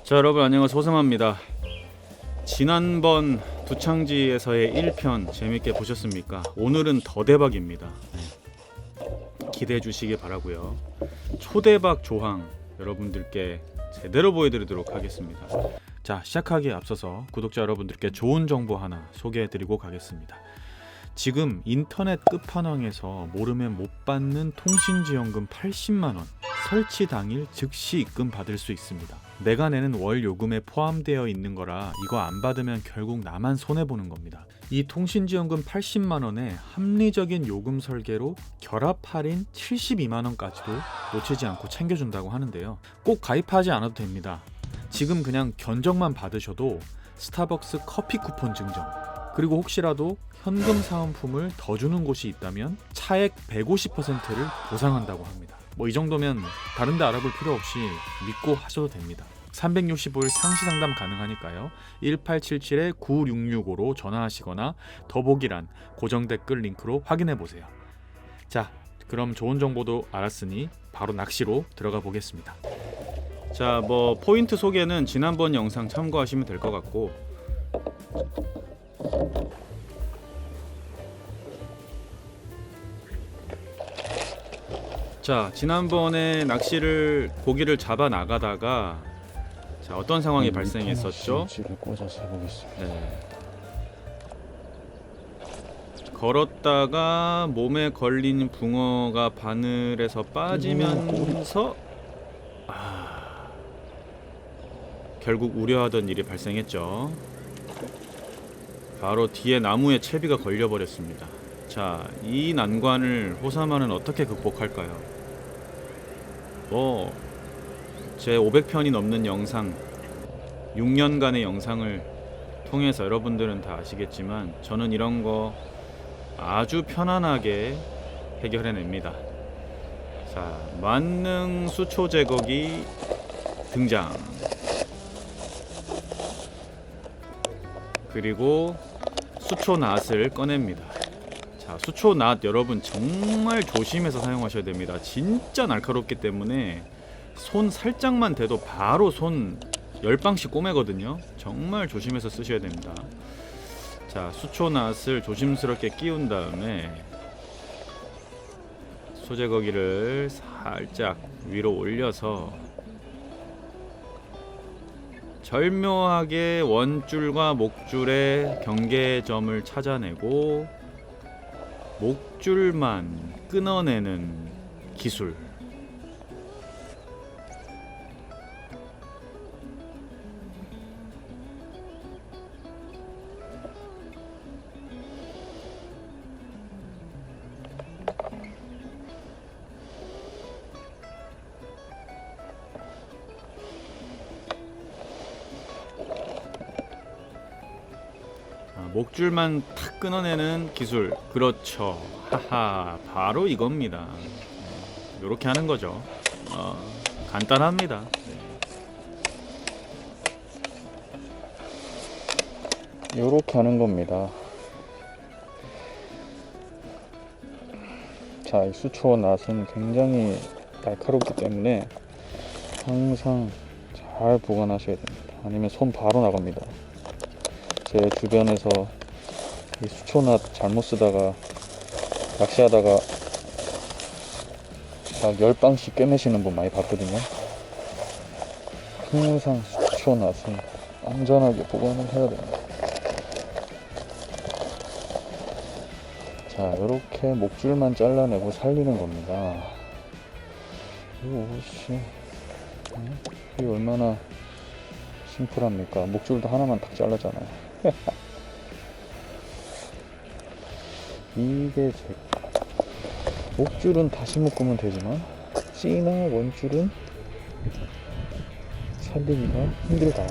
자, 여러분 안녕하세요. 호sam합니다. 지난번 두창지에서의 1편 재밌게 보셨습니까? 오늘은 더 대박입니다. 기대해 주시기 바라고요. 초대박 조항 여러분들께 제대로 보여드리도록 하겠습니다. 자, 시작하기에 앞서서 구독자 여러분들께 좋은 정보 하나 소개해드리고 가겠습니다. 지금 인터넷 끝판왕에서 모르면 못 받는 통신지원금 80만원 설치 당일 즉시 입금 받을 수 있습니다. 내가 내는 월 요금에 포함되어 있는 거라 이거 안 받으면 결국 나만 손해보는 겁니다. 이 통신지원금 80만원에 합리적인 요금 설계로 결합 할인 72만원까지도 놓치지 않고 챙겨준다고 하는데요. 꼭 가입하지 않아도 됩니다. 지금 그냥 견적만 받으셔도 스타벅스 커피 쿠폰 증정, 그리고 혹시라도 현금 사은품을 더 주는 곳이 있다면 차액 150%를 보상한다고 합니다. 뭐 이 정도면 다른 데 알아볼 필요 없이 믿고 하셔도 됩니다. 365일 상시 상담 가능하니까요. 1877-9665로 전화하시거나 더보기란 고정 댓글 링크로 확인해 보세요. 자, 그럼 좋은 정보도 알았으니 바로 낚시로 들어가 보겠습니다. 자, 뭐 포인트 소개는 지난번 영상 참고하시면 될 것 같고, 자, 지난번에 고기를 잡아 나가다가 자, 어떤 상황이 발생했었죠? 네. 걸었다가 몸에 걸린 붕어가 바늘에서 빠지면서 결국 우려하던 일이 발생했죠. 바로 뒤에 나무에 채비가 걸려버렸습니다. 자, 이 난관을 호사마는 어떻게 극복할까요? 제 500편이 넘는 영상, 6년간의 영상을 통해서 여러분들은 다 아시겠지만 저는 이런 거 아주 편안하게 해결해냅니다. 자, 만능 수초 제거기 등장. 그리고 수초 낫을 꺼냅니다. 자, 수초 낫 여러분 정말 조심해서 사용하셔야 됩니다. 진짜 날카롭기 때문에 손 살짝만 대도 바로 손 10방씩 꼬매거든요. 정말 조심해서 쓰셔야 됩니다. 자, 수초 낫을 조심스럽게 끼운 다음에 소제거기를 살짝 위로 올려서 절묘하게 원줄과 목줄의 경계점을 찾아내고 목줄만 끊어내는 기술. 목줄만 탁 끊어내는 기술. 그렇죠. 하하, 바로 이겁니다. 이렇게 하는 거죠. 간단합니다. 요렇게 하는 겁니다. 자, 이 수초 낫은 굉장히 날카롭기 때문에 항상 잘 보관하셔야 됩니다. 아니면 손 바로 나갑니다. 제 주변에서 이 수초낫 잘못 쓰다가 낚시하다가 막 10방씩 꿰매시는 분 많이 봤거든요. 항상 수초낫은 안전하게 보관을 해야 됩니다. 자, 이렇게 목줄만 잘라내고 살리는 겁니다. 이게 얼마나 심플합니까? 목줄도 하나만 딱 잘라잖아요. 이게 목줄은 다시 묶으면 되지만 C나 원줄은 살리기가 힘들다.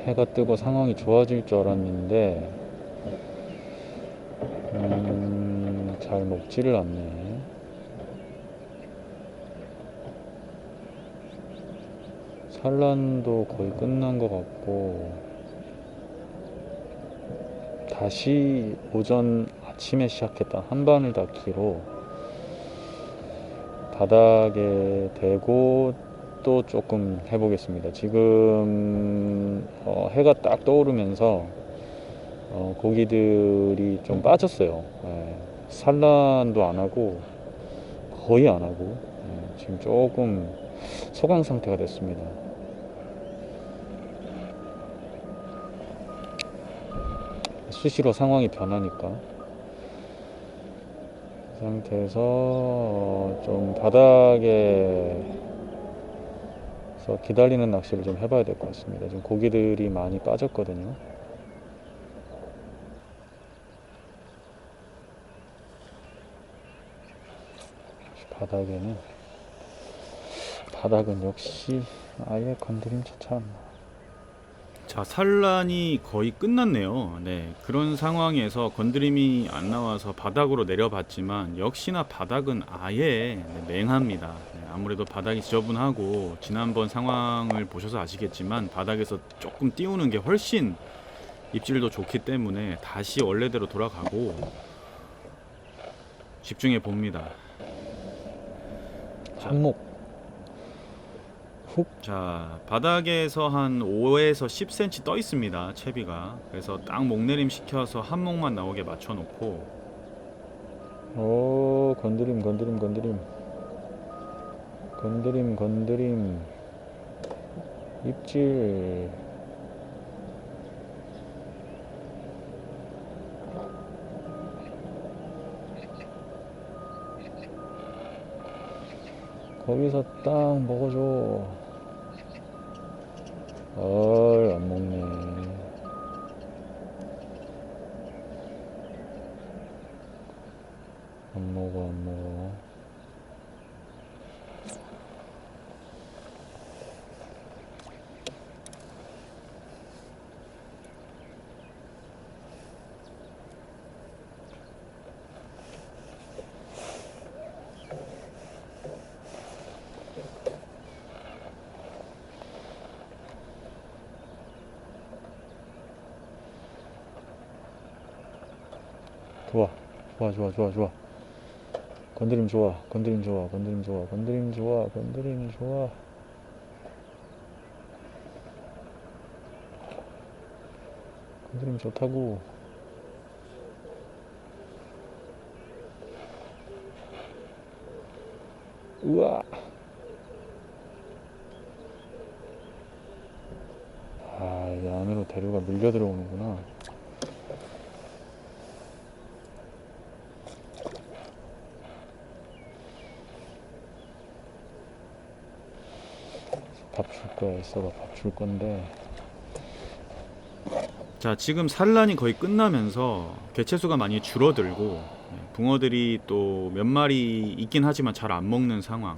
해가 뜨고 상황이 좋아질 줄 알았는데 잘 먹지를 않네. 산란도 거의 끝난 것 같고 다시 오전 아침에 시작했던 한바늘 닫기로 바닥에 대고 또 조금 해보겠습니다. 지금 해가 딱 떠오르면서 고기들이 좀 빠졌어요. 예, 산란도 안 하고 거의 안 하고 지금 조금 소강 상태가 됐습니다. 수시로 상황이 변하니까 그 상태에서 좀 바닥에서 기다리는 낚시를 좀 해봐야 될 것 같습니다. 지금 고기들이 많이 빠졌거든요. 바닥은 역시 아예 건드림조차 안 나. 자, 산란이 거의 끝났네요. 네, 그런 상황에서 건드림이 안 나와서 바닥으로 내려봤지만 역시나 바닥은 아예 맹합니다. 네, 아무래도 바닥이 지저분하고 지난번 상황을 보셔서 아시겠지만 바닥에서 조금 띄우는 게 훨씬 입질도 좋기 때문에 다시 원래대로 돌아가고 집중해 봅니다. 한몫 자, 바닥에서 한 5에서 10cm 떠 있습니다. 채비가. 그래서 딱 목내림 시켜서 한 목만 나오게 맞춰 놓고 건드림 입질. 거기서 딱 먹어줘. 안 먹네. 안 먹어. 좋아. 건드림 좋아. 건드림 좋다고. 우와. 이 안으로 대류가 밀려 들어오는구나. 밥 줄 거야. 있어봐. 밥 줄 건데. 자, 지금 산란이 거의 끝나면서 개체수가 많이 줄어들고 붕어들이 또 몇 마리 있긴 하지만 잘 안 먹는 상황.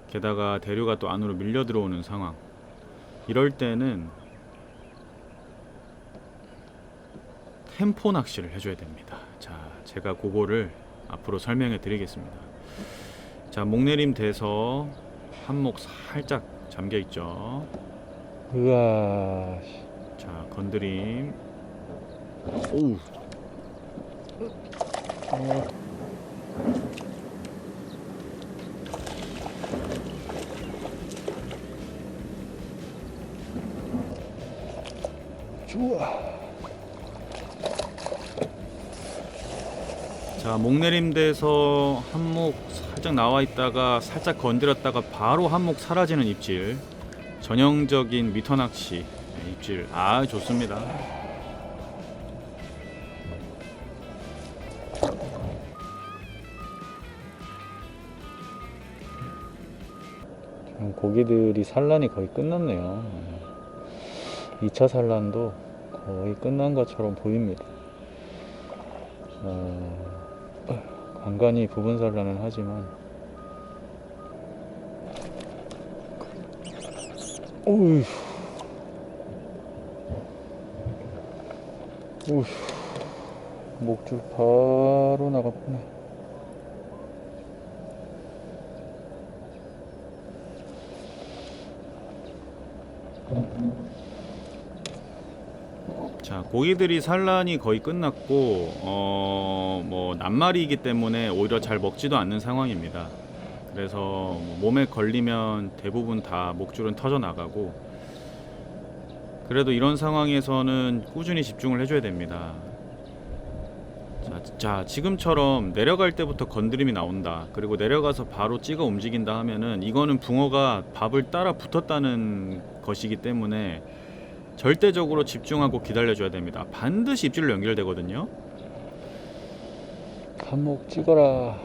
게다가 대류가 또 안으로 밀려 들어오는 상황. 이럴 때는 템포 낚시를 해줘야 됩니다. 자, 제가 그거를 앞으로 설명해 드리겠습니다. 자, 목내림 돼서 한목 살짝 잠겨 있죠. 우와. 자, 건드림. 오우. 좋아. 자, 목내림 돼서 한목 살짝 나와 있다가 살짝 건드렸다가 바로 한목 사라지는 입질. 전형적인 미터 낚시 입질. 좋습니다. 고기들이 산란이 거의 끝났네요. 2차 산란도 거의 끝난 것처럼 보입니다. 간간히 부분 산란은 하지만 어휴. 우휴, 목줄 바로 나갔구나. 자, 고기들이 산란이 거의 끝났고 뭐 낱말이기 때문에 오히려 잘 먹지도 않는 상황입니다. 그래서 뭐 몸에 걸리면 대부분 다 목줄은 터져 나가고, 그래도 이런 상황에서는 꾸준히 집중을 해줘야 됩니다. 자, 지금처럼 내려갈 때부터 건드림이 나온다, 그리고 내려가서 바로 찍어 움직인다 하면은 이거는 붕어가 밥을 따라 붙었다는 것이기 때문에 절대적으로 집중하고 기다려줘야 됩니다. 반드시 입질로 연결되거든요. 한몫 찍어라.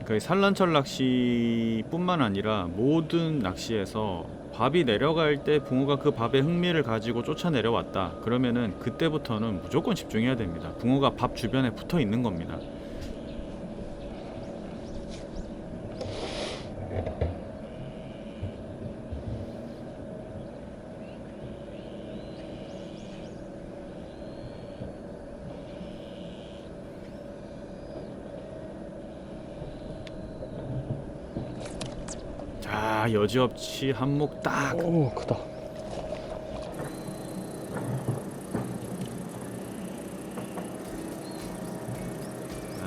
그러니까 이 산란철 낚시뿐만 아니라 모든 낚시에서 밥이 내려갈 때 붕어가 그 밥에 흥미를 가지고 쫓아 내려왔다, 그러면은 그때부터는 무조건 집중해야 됩니다. 붕어가 밥 주변에 붙어 있는 겁니다. 자, 여지없이 한몫 딱. 오, 크다.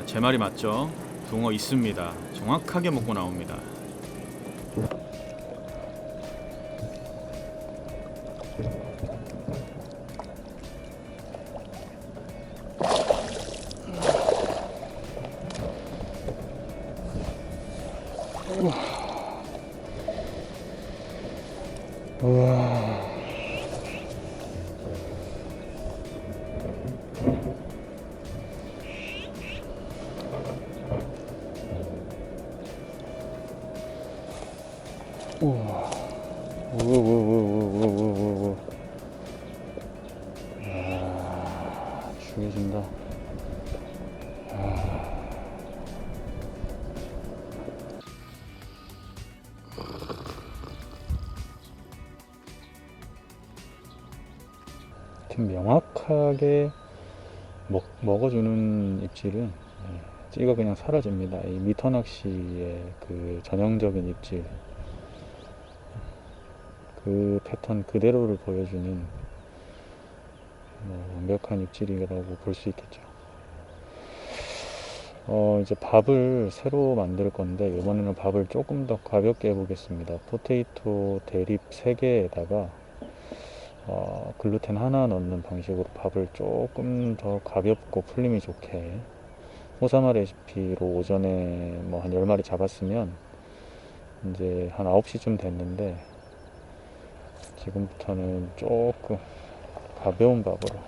제 말이 맞죠? 붕어 있습니다. 정확하게 먹고 나옵니다. 우와. 우와. 우우우우우우우우우. 아, 죽여준다. 좀 명확하게 먹어주는 입질은 찌가 그냥 사라집니다. 이 미터 낚시의 그 전형적인 입질, 그 패턴 그대로를 보여주는 완벽한 입질이라고 볼 수 있겠죠. 이제 밥을 새로 만들 건데, 이번에는 밥을 조금 더 가볍게 해보겠습니다. 포테이토 대립 3개에다가 글루텐 하나 넣는 방식으로 밥을 조금 더 가볍고 풀림이 좋게, 호사마 레시피로 오전에 뭐 한 10마리 잡았으면 이제 한 9시쯤 됐는데, 지금부터는 조금 가벼운 밥으로.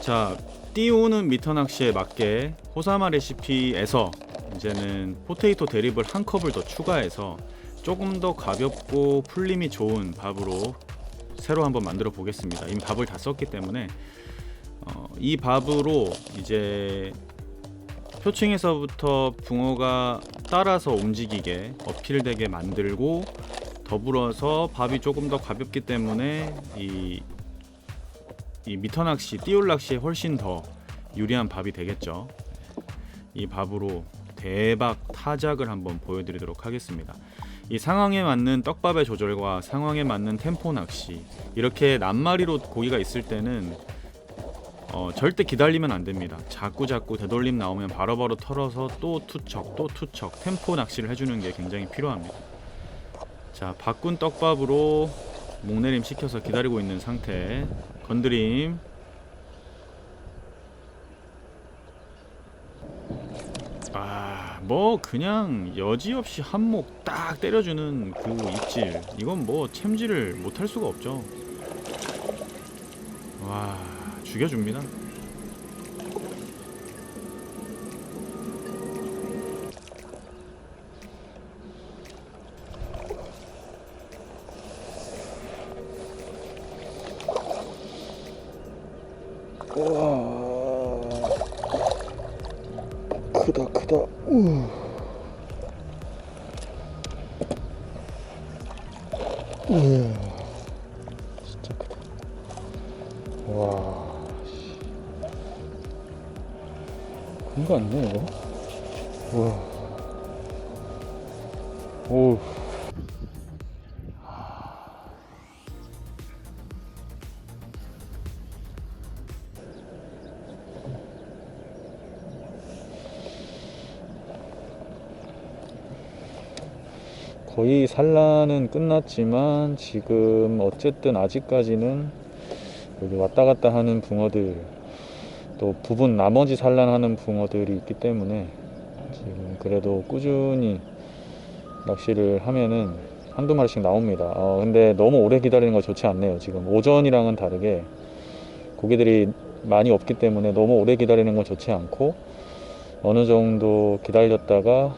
자, 띄우는 미터 낚시에 맞게 호사마 레시피에서 이제는 포테이토 대립을 한 컵을 더 추가해서 조금 더 가볍고 풀림이 좋은 밥으로 새로 한번 만들어 보겠습니다. 이미 밥을 다 썼기 때문에 이 밥으로 이제 표층에서부터 붕어가 따라서 움직이게 어필되게 만들고, 더불어서 밥이 조금 더 가볍기 때문에 이 미터 낚시, 띄울 낚시에 훨씬 더 유리한 밥이 되겠죠. 이 밥으로 대박 타작을 한번 보여드리도록 하겠습니다. 이 상황에 맞는 떡밥의 조절과 상황에 맞는 템포 낚시, 이렇게 낱마리로 고기가 있을 때는 절대 기다리면 안 됩니다. 자꾸 되돌림 나오면 바로바로 털어서 또 투척 템포 낚시를 해주는 게 굉장히 필요합니다. 자, 바꾼 떡밥으로 목내림 시켜서 기다리고 있는 상태. 건드림. 뭐 그냥 여지없이 한몫 딱 때려주는 그 입질, 이건 뭐 챔질을 못할 수가 없죠. 와, 죽여줍니다. 우와, 진짜 크다. 와, 큰 거 아니야 이거? 우와. 오. 거의 산란은 끝났지만 지금 어쨌든 아직까지는 여기 왔다 갔다 하는 붕어들, 또 부분 나머지 산란하는 붕어들이 있기 때문에 지금 그래도 꾸준히 낚시를 하면은 한두 마리씩 나옵니다. 근데 너무 오래 기다리는 거 좋지 않네요. 지금 오전이랑은 다르게 고기들이 많이 없기 때문에 너무 오래 기다리는 건 좋지 않고, 어느 정도 기다렸다가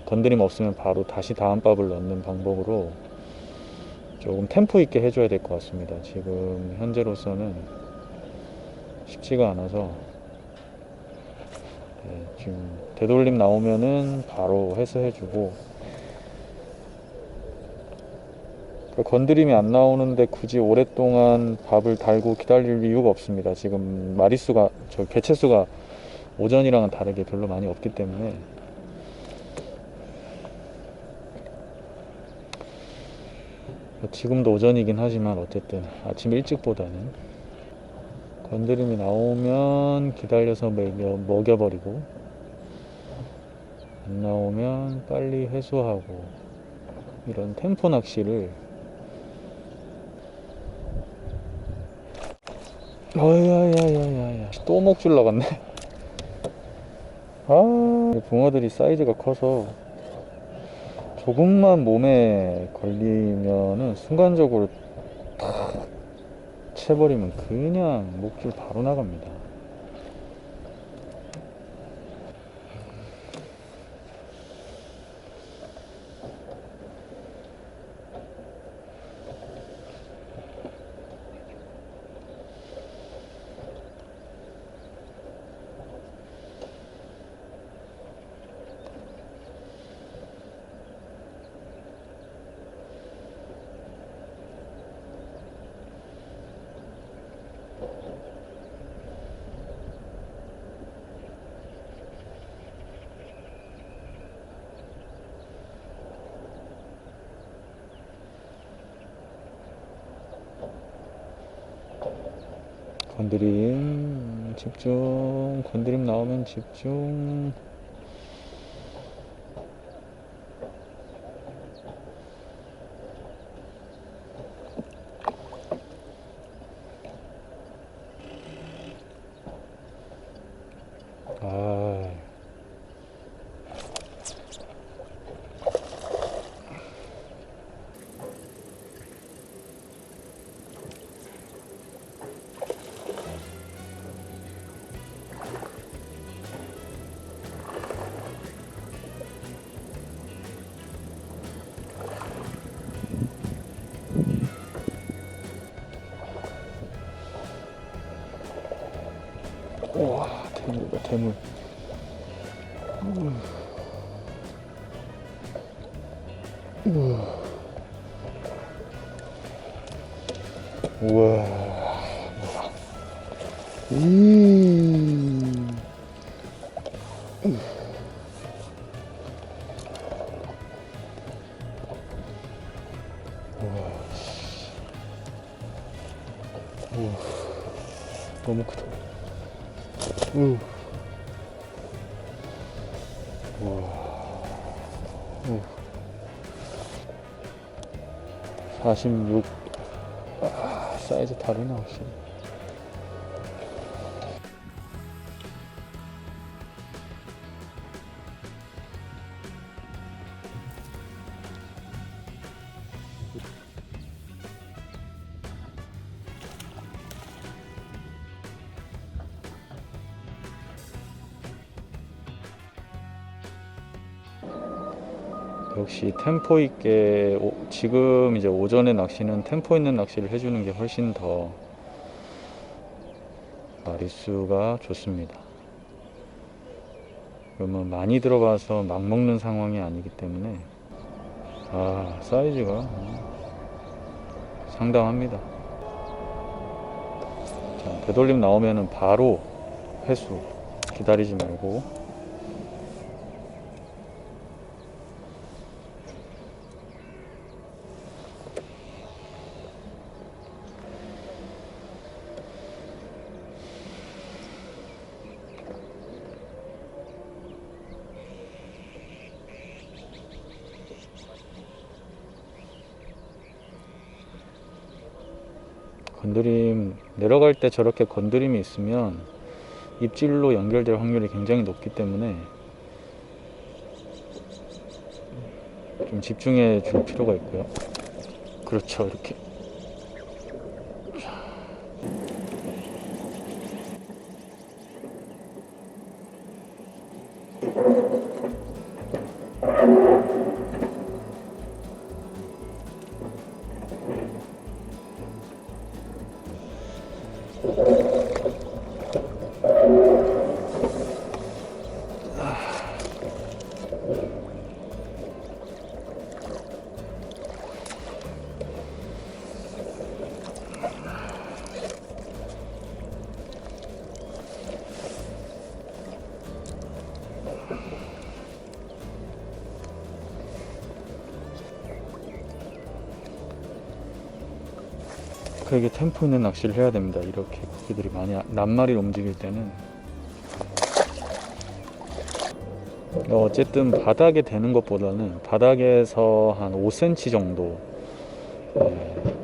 건드림 없으면 바로 다시 다음 밥을 넣는 방법으로 조금 템포 있게 해줘야 될 것 같습니다. 지금 현재로서는 쉽지가 않아서. 지금 되돌림 나오면은 바로 해소해주고, 건드림이 안 나오는데 굳이 오랫동안 밥을 달고 기다릴 이유가 없습니다. 지금 마리수가, 개체수가 오전이랑은 다르게 별로 많이 없기 때문에. 지금도 오전이긴 하지만 어쨌든 아침 일찍보다는 건드림이 나오면 기다려서 먹여버리고, 안 나오면 빨리 해소하고, 이런 템포 낚시를. 야야야야야, 또 목줄 나갔네. 이 붕어들이 사이즈가 커서 조금만 몸에 걸리면은 순간적으로 탁 채버리면 그냥 목줄 바로 나갑니다. 건드림 집중, 건드림 나오면 집중. 우와, 대물이다, 대물. 우와. 우와. 너무 크다. 우와. 46. 사이즈 다르네 확실히. 역시 템포 있게, 지금 이제 오전에 낚시는 템포 있는 낚시를 해주는 게 훨씬 더 마리수가 좋습니다. 그러면 많이 들어가서 막 먹는 상황이 아니기 때문에 사이즈가 상당합니다. 자, 되돌림 나오면은 바로 회수, 기다리지 말고. 건드림, 내려갈 때 저렇게 건드림이 있으면 입질로 연결될 확률이 굉장히 높기 때문에 좀 집중해 줄 필요가 있고요. 그렇죠, 이렇게. 이게 템포 있는 낚시를 해야 됩니다. 이렇게 고기들이 많이 낱마리를 움직일 때는 어쨌든 바닥에 대는 것보다는 바닥에서 한 5cm 정도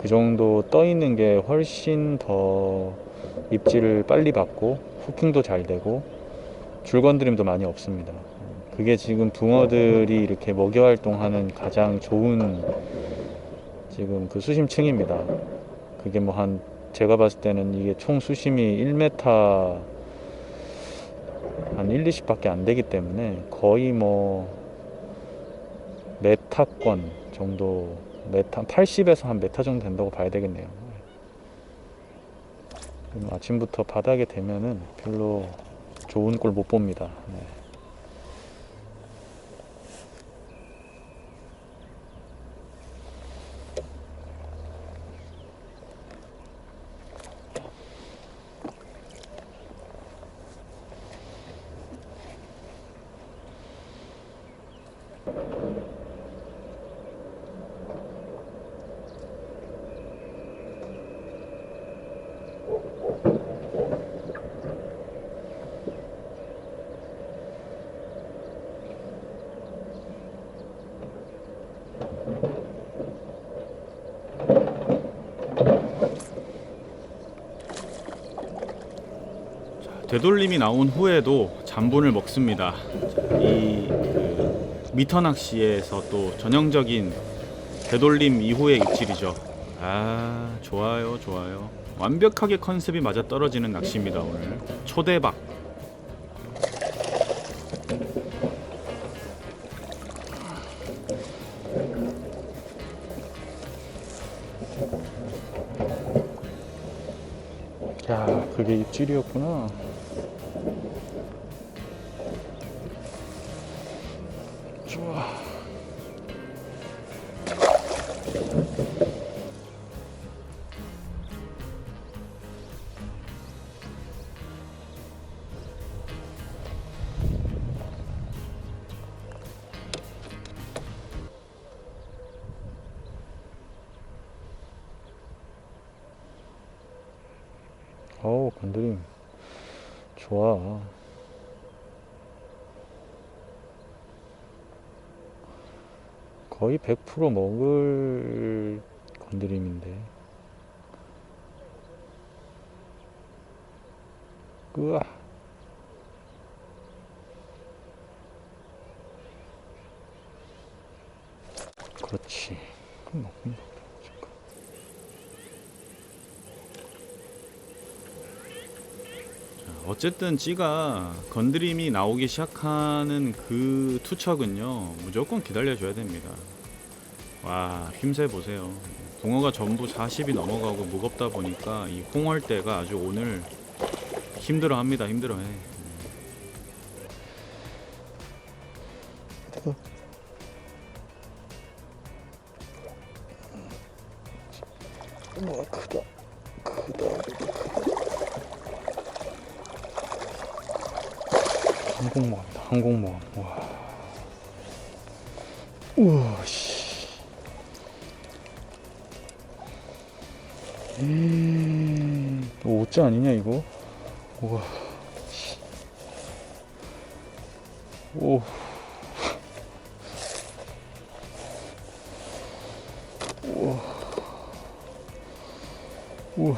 그 정도 떠 있는 게 훨씬 더 입질을 빨리 받고 후킹도 잘 되고 줄건드림도 많이 없습니다. 그게 지금 붕어들이 이렇게 먹이 활동하는 가장 좋은 지금 그 수심층입니다. 그게 뭐 제가 봤을 때는 이게 총 수심이 1m 한 1, 20밖에 안 되기 때문에 거의 뭐 메타권 정도, 메타 80에서 한 메타 정도 된다고 봐야 되겠네요. 아침부터 바닥에 대면은 별로 좋은 꼴 못 봅니다. 네. 되돌림이 나온 후에도 잠분을 먹습니다. 이 미터 낚시에서 또 전형적인 되돌림 이후의 입질이죠. 좋아요, 좋아요. 완벽하게 컨셉이 맞아 떨어지는 낚시입니다. 오늘 초대박. 야, 그게 입질이었구나. 좋아. 어우, 건드림 좋아. 거의 100% 먹을 건드림인데. 으아. 그렇지. 그럼 먹는 거. 어쨌든 찌가 건드림이 나오기 시작하는 그 투척은요 무조건 기다려줘야 됩니다. 와, 힘세 보세요. 붕어가 전부 40이 넘어가고 무겁다 보니까 이 홍월대가 아주 오늘 힘들어합니다. 힘들어해. 크다. 우와, 크다. 항공모함이다, 항공모함. 와. 우와, 씨. 오자 아니냐, 이거? 우와. 씨. 오. 우와. 우와.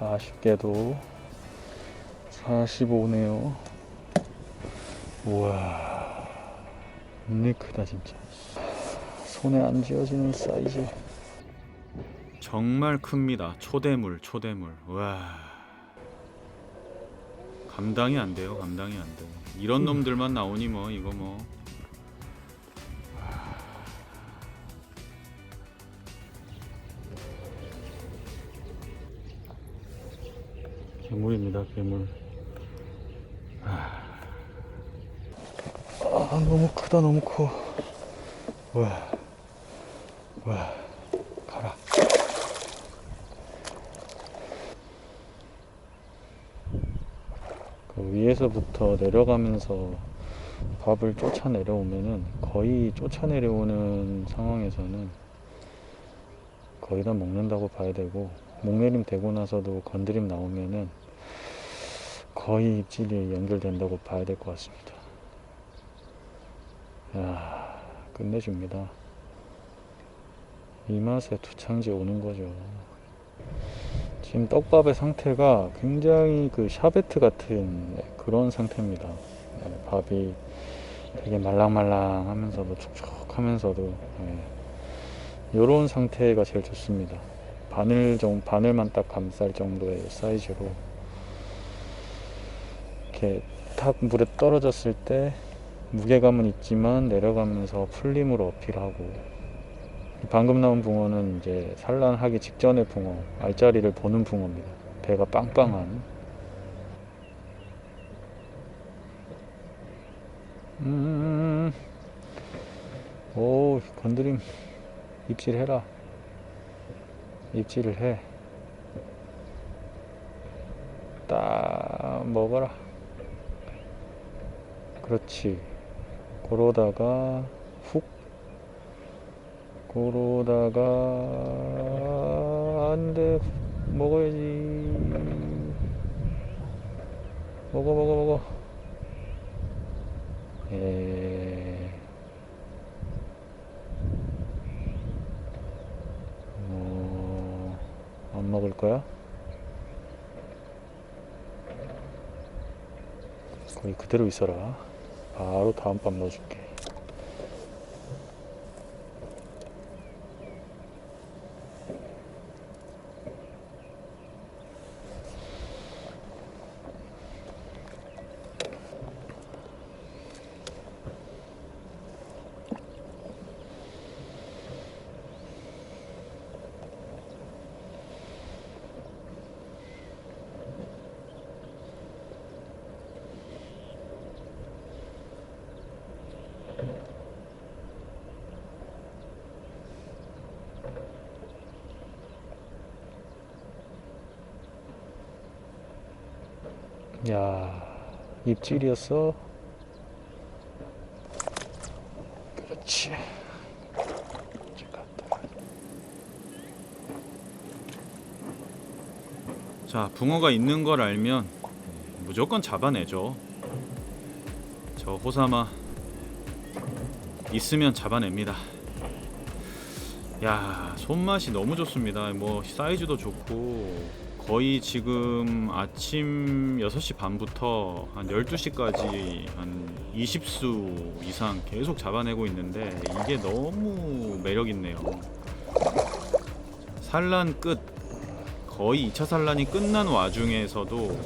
아쉽게도 45네요. 우와, 겁나 크다 진짜. 손에 안 쥐어지는 사이즈. 정말 큽니다. 초대물. 와, 감당이 안 돼요. 이런 놈들만 나오니 뭐 이거 뭐. 괴물입니다, 괴물. 너무 크다, 너무 커. 와, 가라. 그 위에서부터 내려가면서 밥을 쫓아 내려오면은, 거의 쫓아 내려오는 상황에서는 거의 다 먹는다고 봐야 되고, 목내림 되고 나서도 건드림 나오면은 거의 입질이 연결된다고 봐야 될 것 같습니다. 야, 끝내줍니다. 이 맛에 두창지 오는 거죠. 지금 떡밥의 상태가 굉장히 그 샤베트 같은 그런 상태입니다. 밥이 되게 말랑말랑 하면서도 촉촉 하면서도 이런 상태가 제일 좋습니다. 바늘만 딱 감쌀 정도의 사이즈로 이렇게 탁 물에 떨어졌을 때 무게감은 있지만 내려가면서 풀림으로 어필하고, 방금 나온 붕어는 이제 산란하기 직전의 붕어, 알짜리를 보는 붕어입니다. 배가 빵빵한. 오, 건드림. 입질해라. 입질을 해. 딱 먹어라. 그렇지. 그러다가 훅. 그러다가 안돼, 먹어야지. 먹어. 안 먹을 거야? 거기 그대로 있어라. 바로 다음 밤 넣어줄게. 야, 입질이었어. 그렇지. 자, 붕어가 있는 걸 알면 무조건 잡아내죠. 저 호사마 있으면 잡아냅니다. 야, 손맛이 너무 좋습니다. 뭐 사이즈도 좋고, 거의 지금 아침 6시 반부터 한 12시까지 한 20수 이상 계속 잡아내고 있는데, 이게 너무 매력 있네요. 산란 끝, 거의 2차 산란이 끝난 와중에서도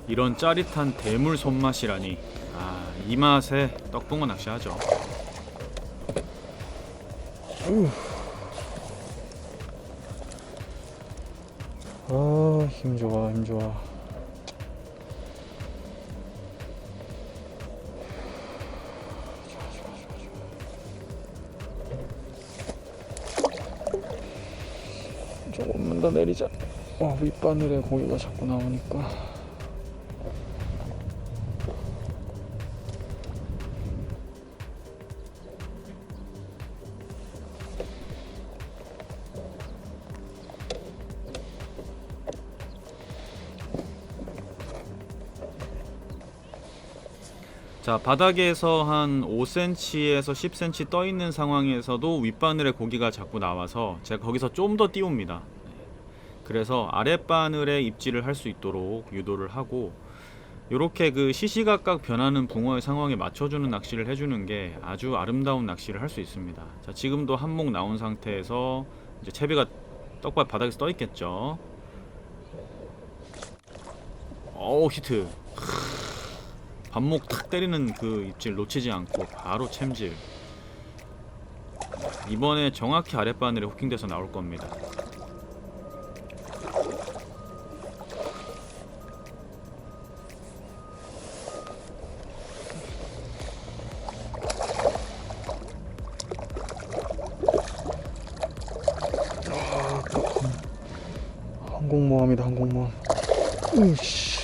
이런 짜릿한 대물 손맛이라니, 이 맛에 떡붕어 낚시하죠. 힘 좋아. 조금만 더 내리자. 윗바늘에 고기가 자꾸 나오니까. 자, 바닥에서 한 5cm에서 10cm 떠 있는 상황에서도 윗바늘에 고기가 자꾸 나와서 제가 거기서 좀 더 띄웁니다. 그래서 아랫바늘에 입질을 할 수 있도록 유도를 하고, 이렇게 그 시시각각 변하는 붕어의 상황에 맞춰주는 낚시를 해주는 게 아주 아름다운 낚시를 할 수 있습니다. 자, 지금도 한몫 나온 상태에서 이제 채비가 떡밥 바닥에서 떠 있겠죠. 히트. 반목 탁 때리는 그 입질 놓치지 않고 바로 챔질. 이번에 정확히 아랫바늘에 호킹돼서 나올 겁니다. 항공모함이다, 항공모함. 으이씨.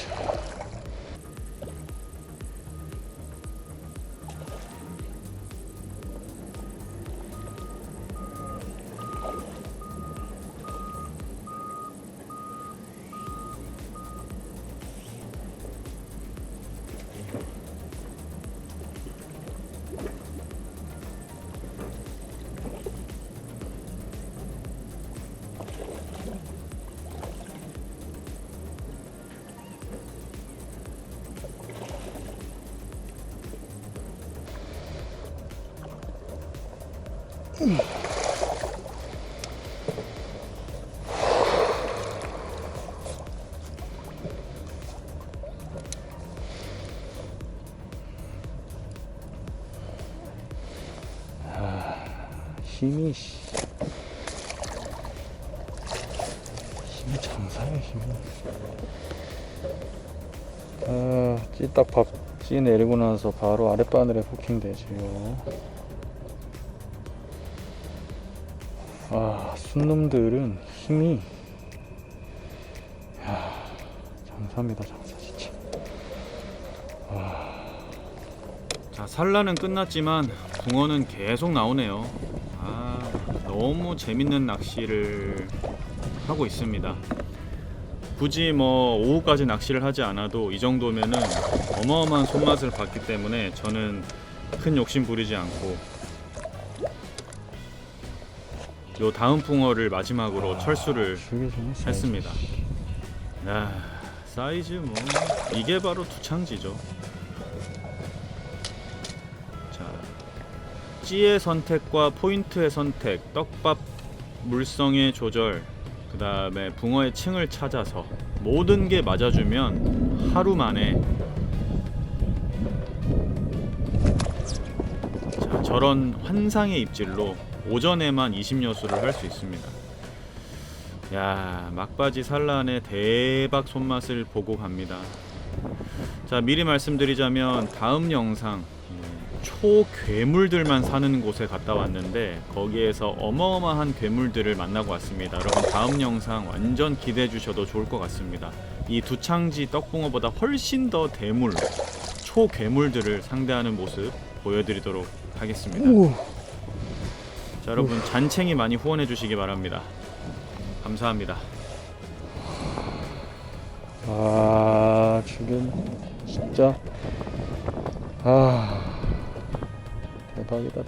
힘이 장사야, 힘이. 찌딱 찌 내리고 나서 바로 아랫바늘에 후킹 되지요. 순놈들은 힘이 장사입니다, 장사 진짜. 자, 산란은 끝났지만 붕어는 계속 나오네요. 너무 재밌는 낚시를 하고 있습니다. 굳이 뭐 오후까지 낚시를 하지 않아도 이 정도면은 어마어마한 손맛을 봤기 때문에 저는 큰 욕심 부리지 않고 요 다음 붕어를 마지막으로 철수를 했습니다. 사이즈 뭐 이게 바로 두창지죠. 자, 찌의 선택과 포인트의 선택, 떡밥 물성의 조절, 그 다음에 붕어의 층을 찾아서 모든 게 맞아주면 하루 만에 저런 환상의 입질로 오전에만 20여수를 할 수 있습니다. 야, 막바지 산란의 대박 손맛을 보고 갑니다. 자, 미리 말씀드리자면 다음 영상 초괴물들만 사는 곳에 갔다 왔는데 거기에서 어마어마한 괴물들을 만나고 왔습니다. 여러분 다음 영상 완전 기대해 주셔도 좋을 것 같습니다. 이 두창지 떡붕어보다 훨씬 더 대물 초괴물들을 상대하는 모습 보여드리도록 하겠습니다. 자, 여러분 잔챙이 많이 후원해 주시기 바랍니다. 감사합니다. 지금 진짜 대박이다.